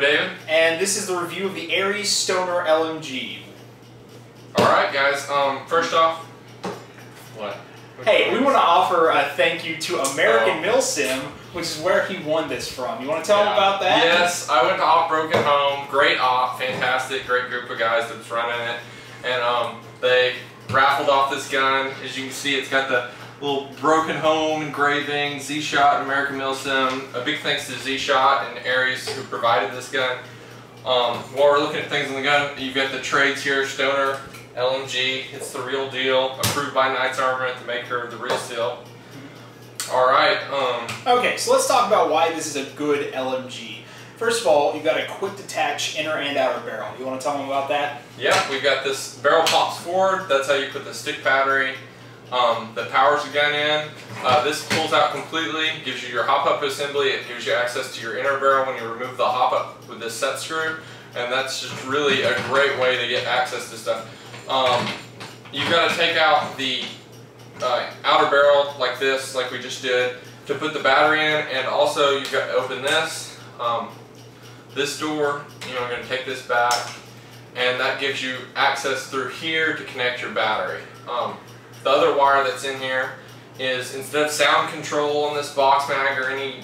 David. And this is the review of the Aries Stoner LMG. Alright guys, first off, what? Hey, we want to offer a thank you to American Milsim, which is where he won this from. You want to tell him about that? Yes, I went to Op Broken Home. Great op, fantastic, great group of guys that's running it. And they raffled off this gun. As you can see, it's got the little Broken Home engraving, ZShot, and American Milsim. A big thanks to ZShot and Aries who provided this gun. While we're looking at things in the gun, you've got the trades here, Stoner LMG. It's the real deal, approved by Knights Armament, the maker of the real steel. Alright. Okay, so let's talk about why this is a good LMG. First of all, you've got a quick detach inner and outer barrel. You want to tell them about that? Yeah, we've got this barrel pops forward. That's how you put the stick battery that powers the gun in. This pulls out completely, gives you your hop-up assembly. It gives you access to your inner barrel when you remove the hop-up with this set screw. And that's just really a great way to get access to stuff. You've got to take out the outer barrel like this, like we just did, to put the battery in, and also you've got to open this this door. You know, I'm going to take this back, and that gives you access through here to connect your battery. The other wire that's in here is, instead of sound control on this box mag or any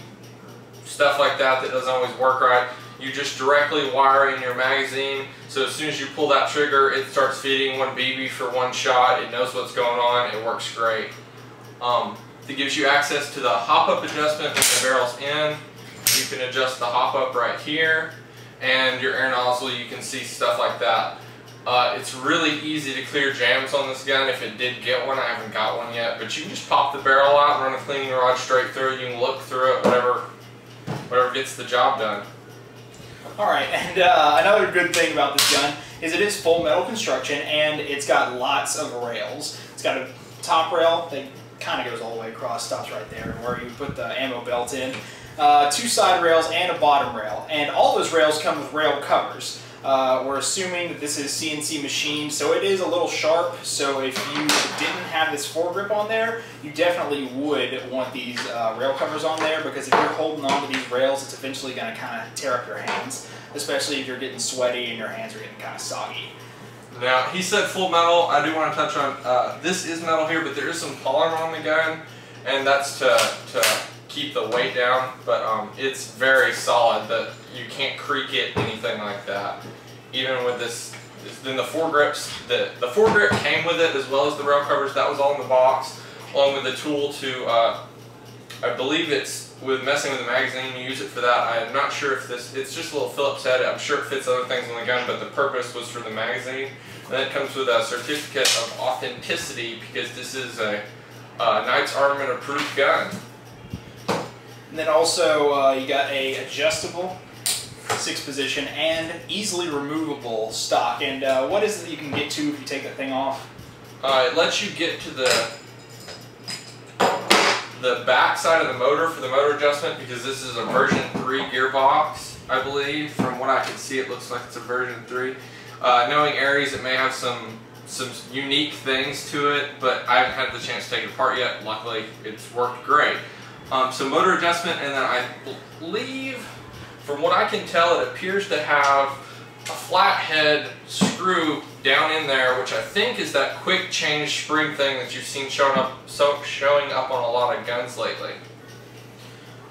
stuff like that that doesn't always work right, you just directly wire in your magazine, so as soon as you pull that trigger, it starts feeding one BB for one shot. It knows what's going on. It works great. It gives you access to the hop-up adjustment when the barrel's in. You can adjust the hop-up right here, and your air nozzle, you can see stuff like that. It's really easy to clear jams on this gun if it did get one. I haven't got one yet, but you can just pop the barrel out and run a cleaning rod straight through it. You can look through it, whatever gets the job done. Alright, and another good thing about this gun is it is full metal construction, and it's got lots of rails. It's got a top rail that kind of goes all the way across, stops right there, where you put the ammo belt in. Two side rails and a bottom rail, and all those rails come with rail covers. We're assuming that this is CNC machined, so it is a little sharp, so if you didn't have this foregrip on there, you definitely would want these rail covers on there, because if you're holding on to these rails, it's eventually going to kind of tear up your hands, especially if you're getting sweaty and your hands are getting kind of soggy. Now, he said full metal. I do want to touch on, this is metal here, but there is some polymer on the gun, and that's to keep the weight down, but it's very solid, that you can't creak it, anything like that. Even with this, then the foregrips, the foregrip came with it, as well as the rail covers. That was all in the box, along with the tool to, I believe it's with messing with the magazine, you use it for that. I'm not sure if this, it's just a little Phillips head. I'm sure it fits other things on the gun, but the purpose was for the magazine. And then it comes with a certificate of authenticity, because this is a Knights Armament approved gun. And then also you got a adjustable 6-position and easily removable stock. And what is it that you can get to if you take that thing off? It lets you get to the back side of the motor for the motor adjustment, because this is a version 3 gearbox, I believe. From what I can see, it looks like it's a version 3. Knowing Aries, it may have some unique things to it, but I haven't had the chance to take it apart yet. Luckily, it's worked great. So motor adjustment, and then I believe, from what I can tell, it appears to have a flathead screw down in there, which I think is that quick change spring thing that you've seen showing up on a lot of guns lately.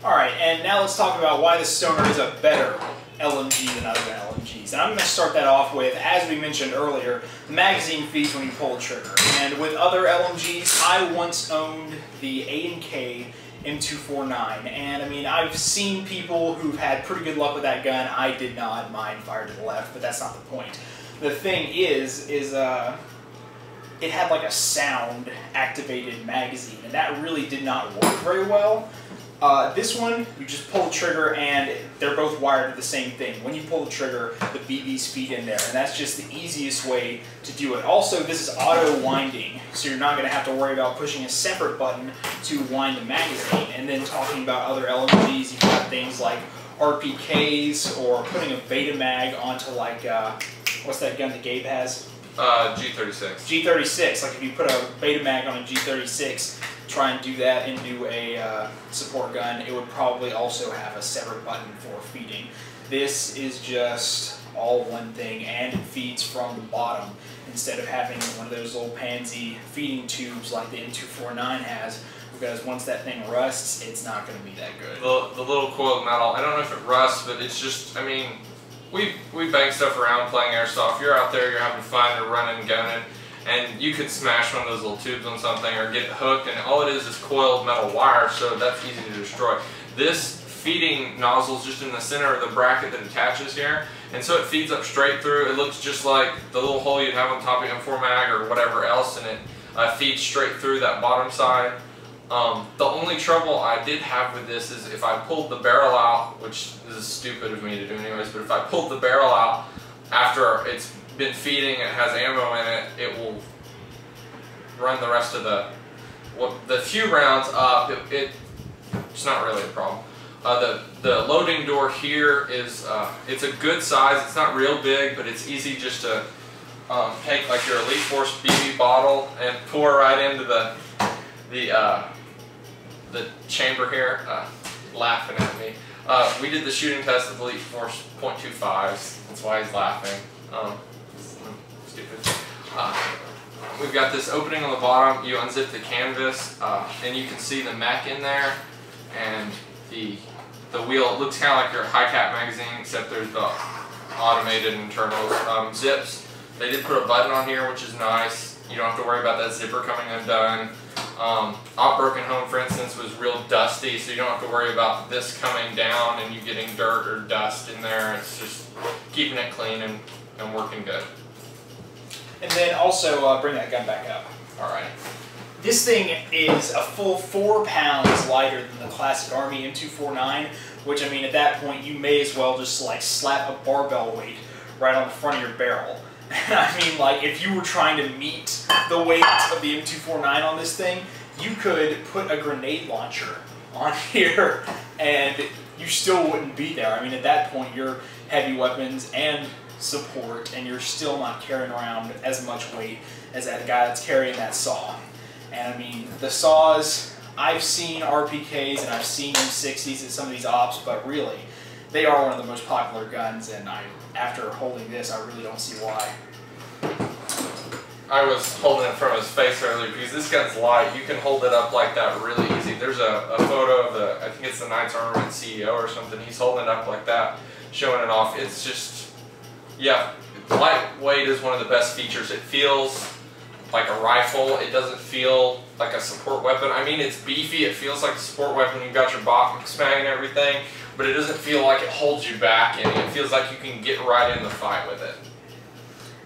Alright, and now let's talk about why the Stoner is a better LMG than other LMGs. And I'm going to start that off with, as we mentioned earlier, the magazine feeds when you pull the trigger. And with other LMGs, I once owned the A&K M249, and I mean, I've seen people who've had pretty good luck with that gun. I did not. Mine fired to the left, but that's not the point. The thing is it had like a sound activated magazine, and that really did not work very well. This one, you just pull the trigger and they're both wired to the same thing. When you pull the trigger, the BBs feed in there, and that's just the easiest way to do it. Also, this is auto winding, so you're not going to have to worry about pushing a separate button to wind the magazine. And then talking about other LMGs, you've got things like RPKs, or putting a Beta mag onto, like, what's that gun that Gabe has? G36. G36. Like if you put a Beta mag on a G36, try and do that into a support gun, it would probably also have a separate button for feeding. This is just all one thing, and it feeds from the bottom instead of having one of those little pansy feeding tubes like the M249 has, because once that thing rusts, it's not going to be that good. The little coiled metal, I don't know if it rusts, but it's just, I mean, we bang stuff around playing airsoft. You're out there, you're having fun, you're running, gunning, and you could smash one of those little tubes on something or get it hooked, and all it is coiled metal wire, so that's easy to destroy. This feeding nozzle is just in the center of the bracket that attaches here, and so it feeds up straight through. It looks just like the little hole you'd have on top of M4 mag or whatever else, and it feeds straight through that bottom side. The only trouble I did have with this is if I pulled the barrel out, which is stupid of me to do anyways, but if I pulled the barrel out after it's been feeding and has ammo in it, it will run the rest of the few rounds up. It's not really a problem. The loading door here is it's a good size. It's not real big, but it's easy just to take like your Elite Force BB bottle and pour right into the chamber here. Laughing at me. We did the shooting test with Elite Force .25s. That's why he's laughing. Stupid. We've got this opening on the bottom. You unzip the canvas, and you can see the mech in there, and the wheel. It looks kind of like your high cap magazine, except there's the automated internals. Zips. They did put a button on here, which is nice. You don't have to worry about that zipper coming undone. Broken Home, for instance, was real dusty, so you don't have to worry about this coming down and you getting dirt or dust in there. It's just keeping it clean and working good. And then also bring that gun back up. All right. This thing is a full 4 pounds lighter than the classic Army M249, which, I mean, at that point you may as well just like slap a barbell weight right on the front of your barrel. I mean, like, if you were trying to meet the weight of the M249 on this thing, you could put a grenade launcher on here and you still wouldn't be there. I mean, at that point, you're heavy weapons and support, and you're still not carrying around as much weight as that guy that's carrying that saw. And I mean, the saws, I've seen RPKs and I've seen M60s at some of these ops, but really, they are one of the most popular guns, and after holding this, I really don't see why. I was holding it from his face earlier because this gun's light. You can hold it up like that really easy. There's a photo of I think it's the Knights Armament CEO or something. He's holding it up like that, showing it off. It's just, yeah, lightweight is one of the best features. It feels like a rifle. It doesn't feel like a support weapon. I mean, it's beefy. It feels like a support weapon. You've got your box mag and everything, but it doesn't feel like it holds you back any. It feels like you can get right in the fight with it.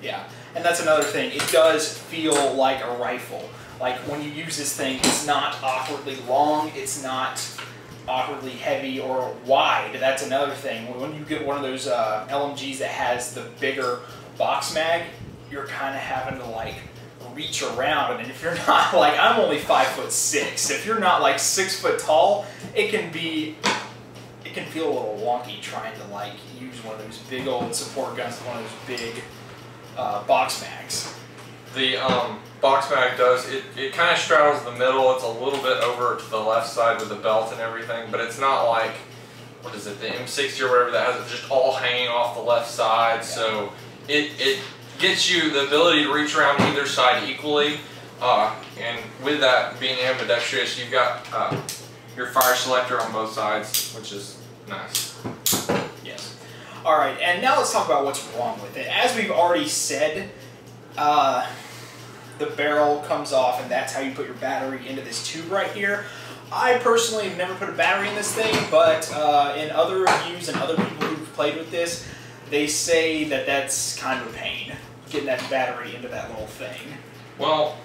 Yeah, and that's another thing. It does feel like a rifle. Like, when you use this thing, it's not awkwardly long. It's not awkwardly heavy or wide. That's another thing. When you get one of those LMGs that has the bigger box mag, you're kind of having to, like, reach around. And if you're not, like, I'm only 5'6". If you're not like 6 foot tall, it can feel a little wonky trying to like use one of those big old support guns with one of those big box mags. The box mag does, it kind of straddles the middle. It's a little bit over to the left side with the belt and everything, but it's not like, what is it, the M60 or whatever that has it just all hanging off the left side. Yeah. So it gets you the ability to reach around either side equally, and with that being ambidextrous, you've got your fire selector on both sides, which is nice. Yes. All right, and now let's talk about what's wrong with it. As we've already said, the barrel comes off, and that's how you put your battery into this tube right here. I personally have never put a battery in this thing, but in other reviews and other people who've played with this, they say that that's kind of a pain, getting that battery into that little thing. Well,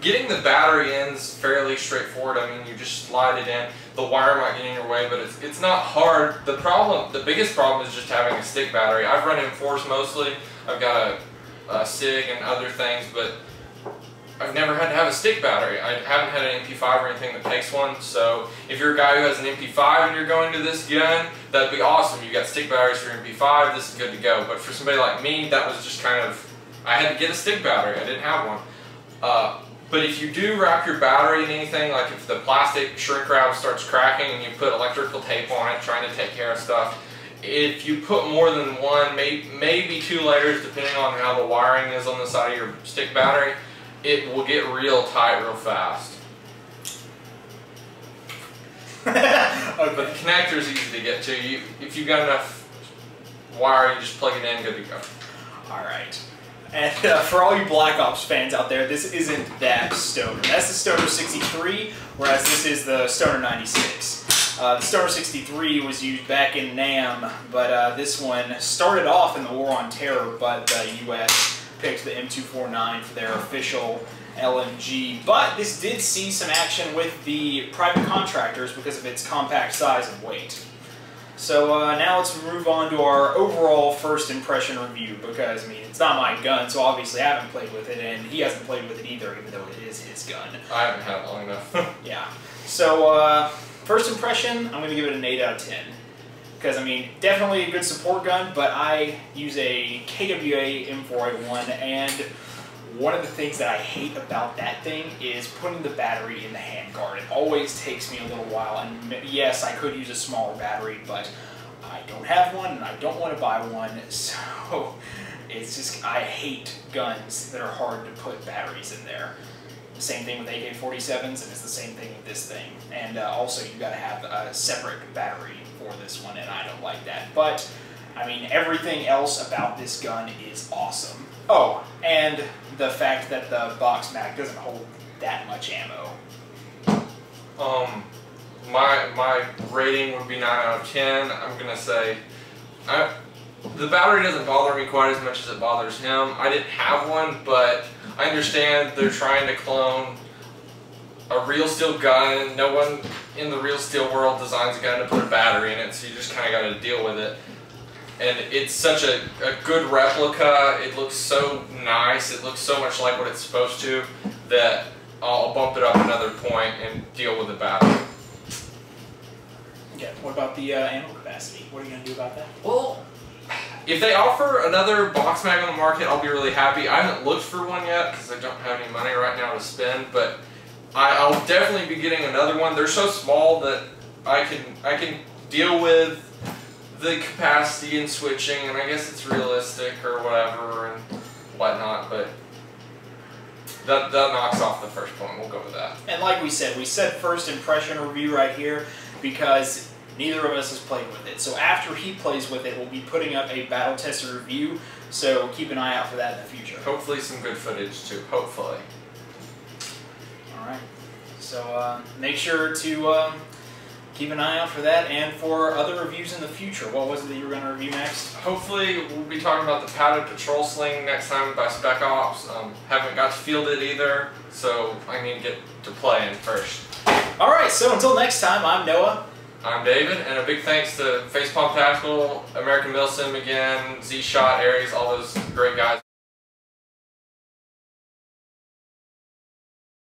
getting the battery in is fairly straightforward. I mean, you just slide it in. The wire might get in your way, but it's not hard. The biggest problem is just having a stick battery. I've run M4s mostly. I've got a SIG and other things, but I've never had to have a stick battery. I haven't had an MP5 or anything that takes one, so if you're a guy who has an MP5 and you're going to this gun, that'd be awesome. You got stick batteries for your MP5, this is good to go. But for somebody like me, that was just kind of, I had to get a stick battery. I didn't have one. But if you do wrap your battery in anything, like if the plastic shrink wrap starts cracking and you put electrical tape on it trying to take care of stuff, if you put more than one, maybe 2 layers, depending on how the wiring is on the side of your stick battery, it will get real tight real fast. Okay. But the connector is easy to get to. If you've got enough wire, you just plug it in, good to go. Alright. And for all you Black Ops fans out there, this isn't that Stoner. That's the Stoner 63, whereas this is the Stoner 96. The Stoner 63 was used back in NAM, but this one started off in the War on Terror, but the US picked the M249 for their official LMG. But this did see some action with the private contractors because of its compact size and weight. So now let's move on to our overall first impression review, because, I mean, it's not my gun, so obviously I haven't played with it, and he hasn't played with it either, even though it is his gun. I haven't had it long enough. Yeah. So, first impression, I'm going to give it an 8 out of 10. Because, I mean, definitely a good support gun, but I use a KWA M4A1, and one of the things that I hate about that thing is putting the battery in the handguard. It always takes me a little while, and yes, I could use a smaller battery, but I don't have one, and I don't want to buy one, so it's just, I hate guns that are hard to put batteries in there. Same thing with AK-47s, and it's the same thing with this thing. And also, you gotta have a separate battery for this one, and I don't like that. But, I mean, everything else about this gun is awesome. Oh, and the fact that the box mag doesn't hold that much ammo. My rating would be 9 out of 10. I'm gonna say, the battery doesn't bother me quite as much as it bothers him. I didn't have one, but I understand they're trying to clone a real steel gun. No one in the real steel world designs a gun to put a battery in it, so you just kind of got to deal with it. And it's such a good replica. It looks so nice. It looks so much like what it's supposed to that I'll bump it up another point and deal with the battery. Yeah. What about the ammo capacity? What are you gonna do about that? Well, if they offer another box mag on the market, I'll be really happy. I haven't looked for one yet because I don't have any money right now to spend, but I'll definitely be getting another one. They're so small that I can deal with the capacity and switching, and I guess it's realistic or whatever and whatnot, but that knocks off the first point. We'll go with that. And like we said first impression review right here because neither of us has played with it. So after he plays with it, we'll be putting up a battle tested review, so keep an eye out for that in the future. Hopefully some good footage too, hopefully. Alright, so make sure to keep an eye out for that and for other reviews in the future. What was it that you were going to review next? Hopefully we'll be talking about the padded patrol sling next time by Spec Ops. Haven't got to field it either, so I need to get to playing first. Alright, so until next time, I'm Noah. I'm David, and a big thanks to Facepalm Tactical, American Milsim again, ZShot, Aries, all those great guys.